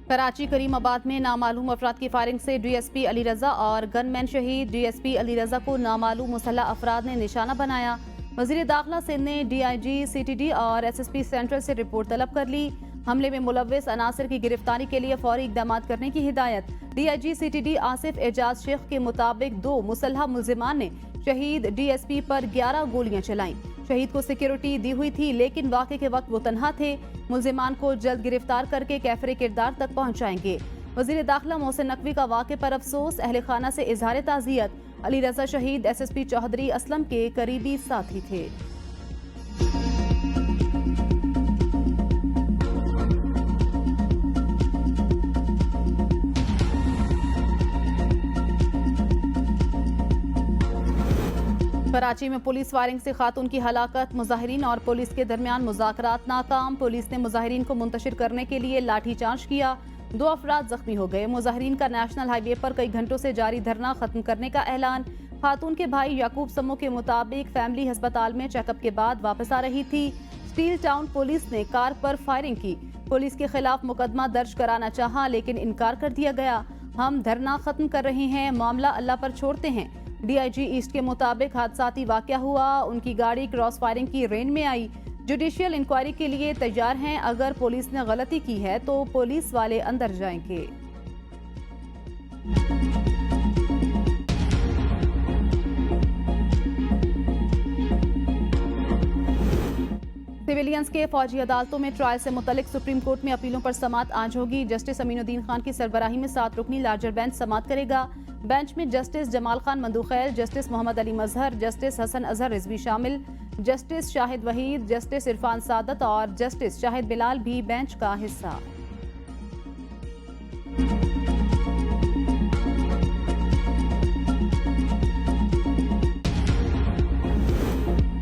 कराची करीमाबाद में नामालूम अफराद की फायरिंग से डीएसपी अली रजा और गनमैन शहीद। डीएसपी अली रजा को नामालूम मुसल्लह अफराद ने निशाना बनाया। वजीर दाखिला सिंध ने डीआईजी सीटीडी और एसएसपी सेंट्रल से रिपोर्ट तलब कर ली। हमले में मुलव्विस अनासर की गिरफ्तारी के लिए फौरी इकदाम करने की हिदायत। डीआईजी सीटीडी आसिफ एजाज शेख के मुताबिक 2 मुसल्लह मुलजिमान ने शहीद डीएसपी पर 11 गोलियां चलाईं। शहीद को सिक्योरिटी दी हुई थी, लेकिन वाक़े के वक्त वो तन्हा थे। मुलजिमान को जल्द गिरफ्तार करके कैफरे किरदार तक पहुंचाएंगे। वजीर दाखिला मोहसिन नकवी का वाक़े पर अफसोस, अहले खाना से इजहार ताज़ियत। अली रजा शहीद एसएसपी चौधरी असलम के करीबी साथी थे। कराची में पुलिस फायरिंग से खातून की हलाकत। मुजाहिरीन और पुलिस के दरमियान मुज़ाकरात नाकाम। पुलिस ने मुजाहिरीन को मुंतशिर करने के लिए लाठीचार्ज किया। 2 अफराद जख्मी हो गए। मुजाहिरीन का नेशनल हाईवे पर कई घंटों से जारी धरना खत्म करने का ऐलान। खातून के भाई याकूब समो के मुताबिक फैमिली अस्पताल में चेकअप के बाद वापस आ रही थी। स्टील टाउन पुलिस ने कार पर फायरिंग की। पुलिस के खिलाफ मुकदमा दर्ज कराना चाहा, लेकिन इनकार कर दिया गया। हम धरना खत्म कर रहे हैं, मामला अल्लाह पर छोड़ते हैं। डीआईजी ईस्ट के मुताबिक हादसाती वाकया हुआ। उनकी गाड़ी क्रॉस फायरिंग की रेंज में आई। जुडिशियल इंक्वायरी के लिए तैयार हैं। अगर पुलिस ने गलती की है तो पुलिस वाले अंदर जाएंगे। सिविलियंस के फौजी अदालतों में ट्रायल से मुतल्लिक सुप्रीम कोर्ट में अपीलों पर समाअत आज होगी। जस्टिस अमीनुद्दीन खान की सरबराही में 7 रुकनी लार्जर बेंच समाअत करेगा। बेंच में जस्टिस जमाल खान मंदूखैल, जस्टिस मोहम्मद अली मजहर, जस्टिस हसन अजहर रिजवी शामिल। जस्टिस शाहिद वहीद, जस्टिस इरफान सादत और जस्टिस शाहिद बिलाल भी बेंच का हिस्सा।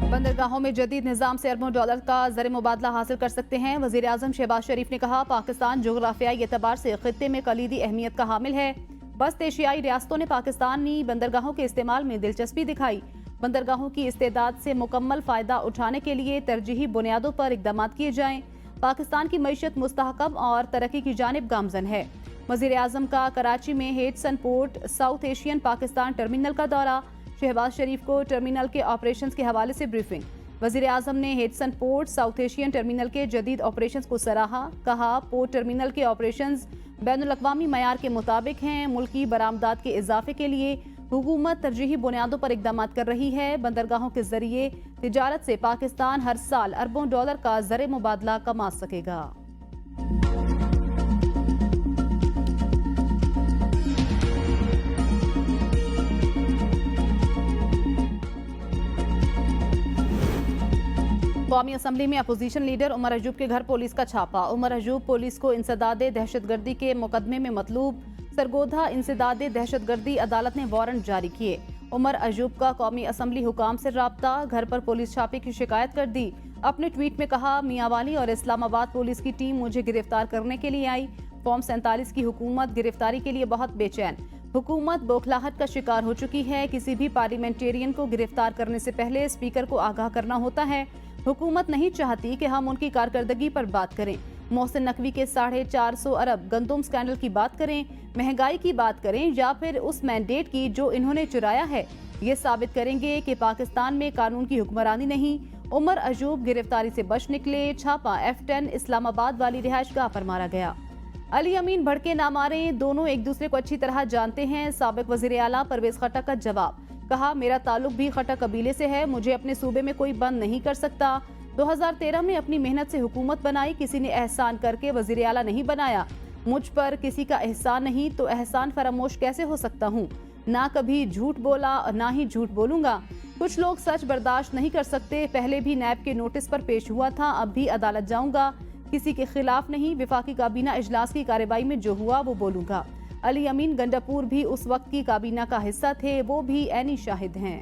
बंदरगाहों में जदीद निज़ाम से अरबों डॉलर का ज़र मुबादला हासिल कर सकते हैं। वज़ीर आज़म शहबाज शरीफ ने कहा, पाकिस्तान जोग्राफियाई एतबार से खित्ते में कलीदी अहमियत का हामिल है। वस्त एशियाई रियासतों ने पाकिस्तानी बंदरगाहों के इस्तेमाल में दिलचस्पी दिखाई। बंदरगाहों की इस्तेदाद से मुकम्मल फ़ायदा उठाने के लिए तरजीही बुनियादों पर इक़दाम किए जाएं। पाकिस्तान की मईशत मुस्तहकम और तरक्की की जानिब गामजन है। वज़ीर आज़म का कराची में Hatsun port south Asian Pakistan terminal का दौरा। शहबाज शरीफ को टर्मिनल के ऑपरेशंस के हवाले से ब्रीफिंग। वज़ीर आज़म ने Hatsun port south Asian terminal के जदीद ऑपरेशंस को सराहा। कहा, पोर्ट टर्मिनल के ऑपरेशंस बैनुल-अक़वामी मयार के मुताबिक हैं। मुल्की बरामदात के इजाफे के लिए हुकूमत तरजीही बुनियादों पर इक़दाम कर रही है। बंदरगाहों के जरिए तिजारत से पाकिस्तान हर साल अरबों डॉलर का ज़र मुबादला कमा सकेगा। कौमी असम्बली में अपोजिशन लीडर उमर अजूब के घर पुलिस का छापा। उमर अजूब पुलिस को इंसदादे दहशतगर्दी के मुकदमे में मतलूब। सरगोधा इंसदादे दहशतगर्दी अदालत ने वारंट जारी किए। उमर अजूब का कौमी असम्बली हुकाम से राब्ता। घर पर पुलिस छापे की शिकायत कर दी। अपने ट्वीट में कहा, मियांवाली और इस्लामाबाद पुलिस की टीम मुझे गिरफ्तार करने के लिए आई। फॉर्म 47 की हुकूमत गिरफ्तारी के लिए बहुत बेचैन। हुकूमत बौखलाहट का शिकार हो चुकी है। किसी भी पार्लियामेंटेरियन को गिरफ्तार करने से पहले स्पीकर को आगाह करना होता है। हुकूमत नहीं चाहती कि हम उनकी कारकर्दगी पर बात करें। मोहसिन नकवी के 450 अरब गंदुम स्कैंडल की बात करें, महंगाई की बात करें, या फिर उस मैंडेट की जो इन्होंने चुराया है। ये साबित करेंगे कि पाकिस्तान में कानून की हुक्मरानी नहीं। उमर अजूब गिरफ्तारी से बच निकले। छापा F10 इस्लामाबाद वाली रिहायशगाह पर मारा गया। अली अमीन भड़के ना मारे, दोनों एक दूसरे को अच्छी तरह जानते हैं। साबिक वजीर आला परवेज खट्टक का जवाब। कहा, मेरा ताल्लुक भी खट्टक कबीले से है। मुझे अपने सूबे में कोई बंद नहीं कर सकता। 2013 में अपनी मेहनत से हुकूमत बनाई। किसी ने एहसान करके वजीर आला नहीं बनाया। मुझ पर किसी का एहसान नहीं, तो एहसान फरामोश कैसे हो सकता हूँ। ना कभी झूठ बोला और ना ही झूठ बोलूंगा। कुछ लोग सच बर्दाश्त नहीं कर सकते। पहले भी नैब के नोटिस पर पेश हुआ था, अब भी अदालत जाऊंगा। किसी के खिलाफ नहीं। विफाकी काबीना इजलास की कार्रवाई में जो हुआ वो बोलूंगा। अली अमीन गंडापुर भी उस वक्त की काबीना का हिस्सा थे, वो भी ऐनी शाहिद हैं।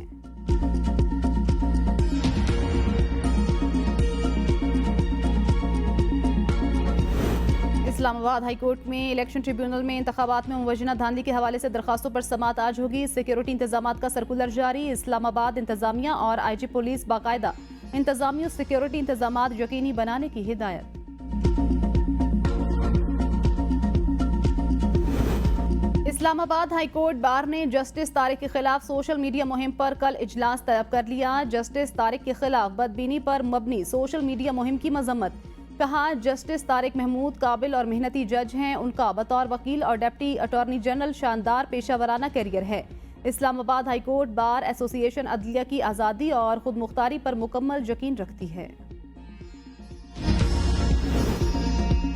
इस्लामाबाद हाई कोर्ट में इलेक्शन ट्रिब्यूनल में इंतखाबात में मुवज्जना धांधली के हवाले से दरखास्तों पर समाअत आज होगी। सिक्योरिटी इंतजामात का सर्कुलर जारी। इस्लामाबाद इंतजामिया और IG पुलिस बाकायदा इंतजामी और सिक्योरिटी इंतजामात यकीनी बनाने की हिदायत। इस्लामाबाद हाई कोर्ट बार ने जस्टिस तारिक के खिलाफ सोशल मीडिया मुहिम पर कल इजलास तलब कर लिया। जस्टिस तारिक के खिलाफ बदबीनी पर मबनी सोशल मीडिया मुहिम की मजम्मत। कहा, जस्टिस तारिक महमूद काबिल और मेहनती जज हैं। उनका बतौर वकील और डिप्टी अटॉर्नी जनरल शानदार पेशावराना करियर है। Islamabad high court bar association अदलिया की आज़ादी और खुद मुख्तारी पर मुकम्मल यकीन रखती है।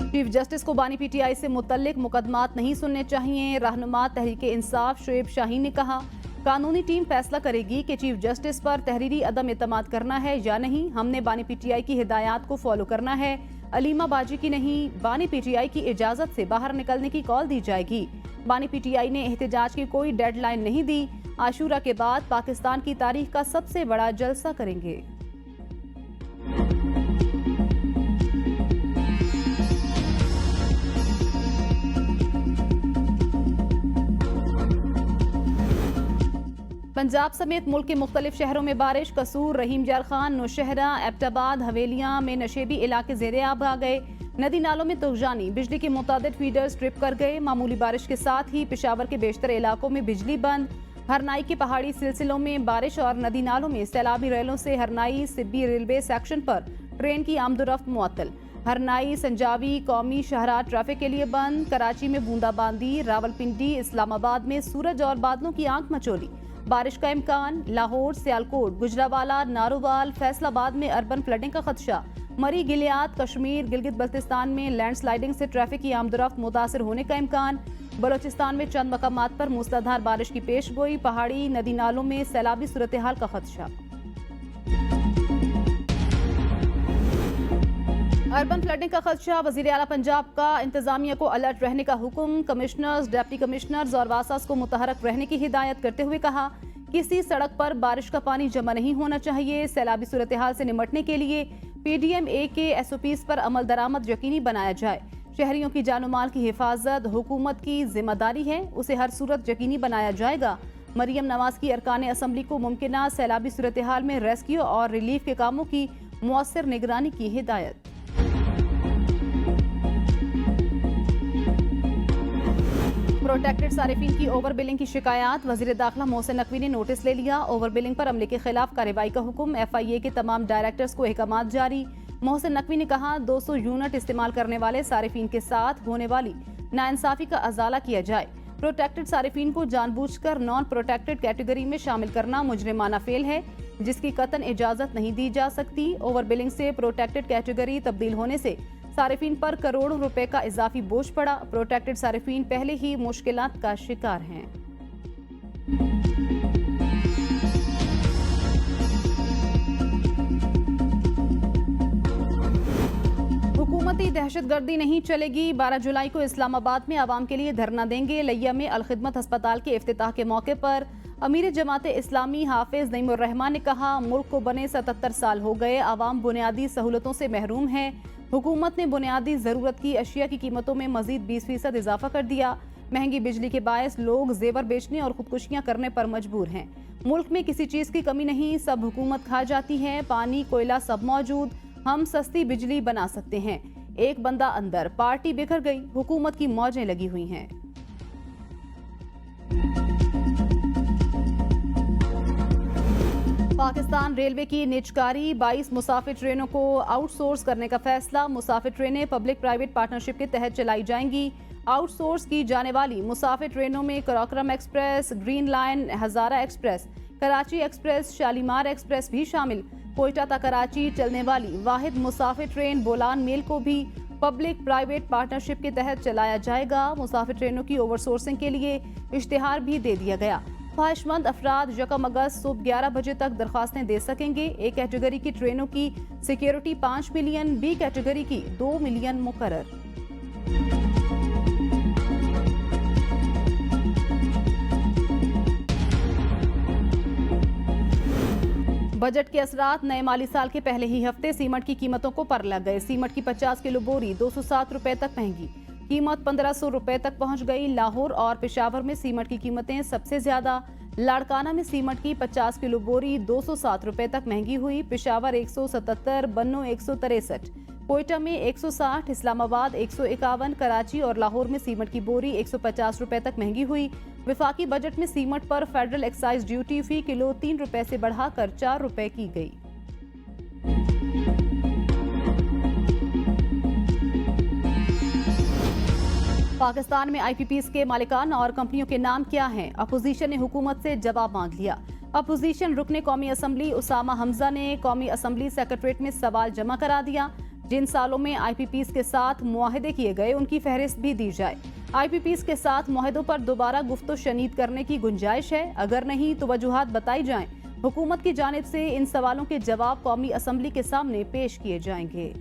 चीफ जस्टिस को बानी पीटीआई से मुतल्लिक मुकदमात नहीं सुनने चाहिए। रहनुमा तहरीक इंसाफ शुएब शाहीन ने कहा, कानूनी टीम फैसला करेगी कि चीफ जस्टिस पर तहरीरी अदम एतमाद करना है या नहीं। हमने बानी पीटीआई की हिदायत को फॉलो करना है, अलीमा बाजी की नहीं। बानी पीटीआई की इजाजत से बाहर निकलने की कॉल दी जाएगी। बानी पीटीआई ने एहतजाज की कोई डेडलाइन नहीं दी। आशूरा के बाद पाकिस्तान की तारीख का सबसे बड़ा जलसा करेंगे। पंजाब समेत मुल्क के मुख्तलिफ शहरों में बारिश। कसूर, रहीम यार खान, नौशहरा, एबटाबाद, हवेलियां में नशेबी इलाके ज़ेरे आब आ गए। नदी नालों में तुगजानी, बिजली के मुतादिद फीडर्स ट्रिप कर गए। मामूली बारिश के साथ ही पेशावर के बेशतर इलाकों में बिजली बंद। हरनाई के पहाड़ी सिलसिलों में बारिश और नदी नालों में सैलाबी रेलों से हरनाई सिब्बी रेलवे सेक्शन पर ट्रेन की आमदोरफ्त मुअत्तल। हरनाई संजावी कौमी शाहराह ट्रैफिक के लिए बंद। कराची में बूंदाबांदी, रावलपिंडी, इस्लामाबाद में सूरज और बादलों की आंख मचोली। बारिश का इम्कान। लाहौर, सियालकोट, गुजरावाला, नारोवाल, फैसलाबाद में अर्बन फ्लडिंग का खदशा। मरी, गिलियात, कश्मीर, गिलगित बल्तिस्तान में लैंडस्लाइडिंग से ट्रैफिक की आमदोरफ्त मुतासर होने का इम्कान। बलोचिस्तान में चंद मकामात पर मूसलाधार बारिश की पेश गोई। पहाड़ी नदी नालों में सैलाबी सूरत हाल का खदशा। अर्बन फ्लडिंग का खदशा। वजीर आला पंजाब का इंतजामिया को अलर्ट रहने का हुक्म। कमिश्नर्स, डिप्टी कमिश्नर्स और वासास को मुतहरक रहने की हिदायत करते हुए कहा, किसी सड़क पर बारिश का पानी जमा नहीं होना चाहिए। सैलाबी सूरत हाल से निमटने के लिए PDMA के SOPs पर अमल दरामद यकीनी बनाया जाए। शहरियों की जानो माल की हिफाजत हुकूमत की जिम्मेदारी है, उसे हर सूरत यकीनी बनाया जाएगा। मरियम नवाज की अरकान असम्बली को मुमकिना सैलाबी सूरत हाल में रेस्क्यू और रिलीफ के कामों की मुअस्सर निगरानी की हिदायत। प्रोटेक्टेड सारिफीन की ओवर बिलिंग की शिकायत। वजीर दाखिला मोहसिन नकवी ने नोटिस ले लिया। ओवर बिलिंग पर अमले के खिलाफ कार्रवाई का हुक्म। FIA के तमाम डायरेक्टर्स को अहकामात जारी। मोहसिन नकवी ने कहा, 200 यूनिट इस्तेमाल करने वाले सारिफीन के साथ होने वाली नाइंसाफी का अजाला किया जाए। प्रोटेक्टेड सारिफीन को जानबूझकर नॉन प्रोटेक्टेड कैटेगरी में शामिल करना मुजरिमाना फेल है, जिसकी कतन इजाजत नहीं दी जा सकती। ओवर बिलिंग से प्रोटेक्टेड कैटेगरी तब्दील होने से सारिफीन पर करोड़ों रुपए का इजाफी बोझ पड़ा। प्रोटेक्टेड सारिफीन पहले ही मुश्किलात का शिकार हैं। हुकूमती दहशतगर्दी नहीं चलेगी। 12 जुलाई को इस्लामाबाद में आवाम के लिए धरना देंगे। लिया में अलखिदमत अस्पताल के इफ्तिताह के मौके पर अमीर जमात इस्लामी हाफिज नईमुर रहमान ने कहा, मुल्क को बने 77 साल हो गए, आवाम बुनियादी सहूलतों से महरूम है। हुकूमत ने बुनियादी ज़रूरत की अशिया की कीमतों में मजीद 20% इजाफा कर दिया। महंगी बिजली के बायस लोग जेवर बेचने और खुदकुशियां करने पर मजबूर हैं। मुल्क में किसी चीज़ की कमी नहीं, सब हुकूमत खा जाती है। पानी, कोयला सब मौजूद, हम सस्ती बिजली बना सकते हैं। एक बंदा अंदर, पार्टी बिखर गई, हुकूमत की मौजें लगी हुई हैं। पाकिस्तान रेलवे की निजकारी, 22 मुसाफिर ट्रेनों को आउटसोर्स करने का फैसला। मुसाफिर ट्रेनें पब्लिक प्राइवेट पार्टनरशिप के तहत चलाई जाएंगी। आउटसोर्स की जाने वाली मुसाफिर ट्रेनों में Karakoram express, green line, Hazara express, Karachi express, Shalimar express भी शामिल। कोयटा तक कराची चलने वाली वाहिद मुसाफिर ट्रेन बोलान मेल को भी पब्लिक प्राइवेट पार्टनरशिप के तहत चलाया जाएगा। मुसाफिर ट्रेनों की ओवरसोर्सिंग के लिए इश्तिहार भी दे दिया गया। ख्वाहिशमंद अफराद 1 अगस्त सुबह 11 बजे तक दरख्वास्तें दे सकेंगे। ए कैटेगरी की ट्रेनों की सिक्योरिटी 5 मिलियन, बी कैटेगरी की 2 मिलियन मुकर्रर। बजट के असरात। नए माली साल के पहले ही हफ्ते सीमेंट की कीमतों को पर लग गए। सीमेंट की 50 किलो बोरी 207 रुपए तक महंगी, कीमत 1500 रुपए तक पहुंच गई। लाहौर और पेशावर में सीमेंट की कीमतें सबसे ज्यादा। लाड़काना में सीमेंट की 50 किलो बोरी 207 रुपए तक महंगी हुई। पेशावर 177, बन्नो 163, कोयटा में 160, इस्लामाबाद 151, कराची और लाहौर में सीमेंट की बोरी 150 रुपए तक महंगी हुई। विफाकी बजट में सीमेंट पर फेडरल एक्साइज ड्यूटी फी किलो 3 रुपए से बढ़ाकर 4 रुपए की गई। पाकिस्तान में आईपीपीएस के मालिकान और कंपनियों के नाम क्या हैं? अपोजिशन ने हुकूमत से जवाब मांग लिया। अपोजिशन रुकने कौमी असम्बली उसामा हमजा ने कौमी असम्बली सेक्रेटरीट में सवाल जमा करा दिया। जिन सालों में आईपीपीएस के साथ मुआहदे किए गए उनकी फहरिस्त भी दी जाए। आईपीपीएस के साथ मुआहदों पर दोबारा गुफ्तो शनीद करने की गुंजाइश है, अगर नहीं तो वजूहात बताई जाएं। हुकूमत की जानिब से इन सवालों के जवाब कौमी असम्बली के सामने पेश किए जाएंगे।